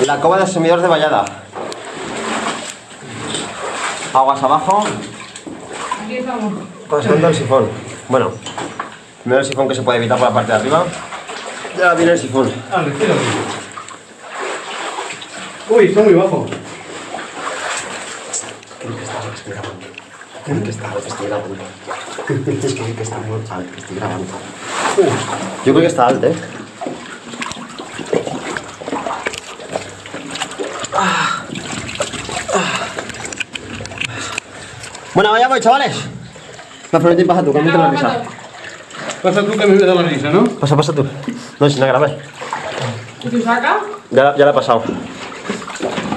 La cova de sumidores de vallada. Aguas abajo. Aquí estamos. Pasando el sifón. Bueno, primero el sifón que se puede evitar por la parte de arriba. Y ahora viene el sifón. Ah, respira. Uy, está muy bajo. Creo que está lo que estoy grabando. Creo que está lo que estoy grabando. Es que está muy alto que estoy grabando. Yo creo que está alto, Bueno, vaya voy, chavales. Me prometí, pasa tú, que me la risa. Pasa tú que me da la risa, ¿no? Pasa tú. No, sin grabar. ¿Y tú sacas? Ya la he pasado.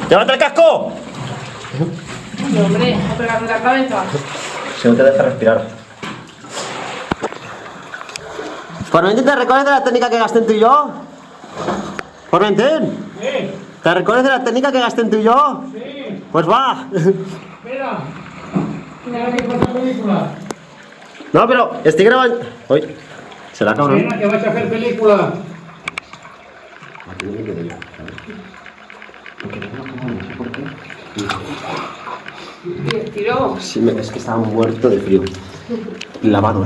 ¡Llévate el casco! No, hombre, a pegarme la cabeza. Si no te deja respirar. Formentín, ¿te recuerdas de la técnica que gasté en tú y yo? Formentín, Sí, ¿te recuerdas de la técnica que gasté en tú y yo? sí. Pues va. Mira. Mira que pasa película. No, pero estoy grabando. Uy, será cabrón. Mira que vas a hacer película. Aquí no me quedo yo. Tiro. Sí, es que estaba muerto de frío. Lavado,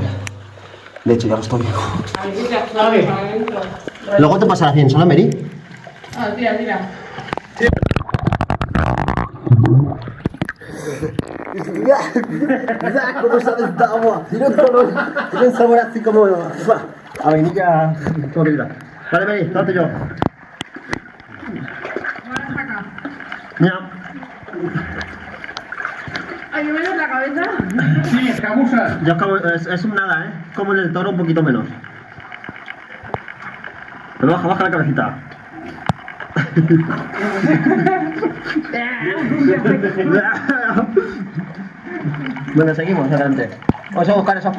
De hecho, ya lo estoy. A ver, tira. Dale. Para adentro. Luego te pasará 100, ¿sola, Mary? Ah, tira, tira. ¿Cómo sabe esta agua? Tiene un color, tiene un sabor así como a vainilla podrida. Vale, Mary, trate yo. Mira, Ay, ¿me ves la cabeza? Sí, escabusas. yo acabo, es un nada, como en el toro, un poquito menos. Pero baja la cabecita. Bueno, seguimos adelante. Vamos a buscar esos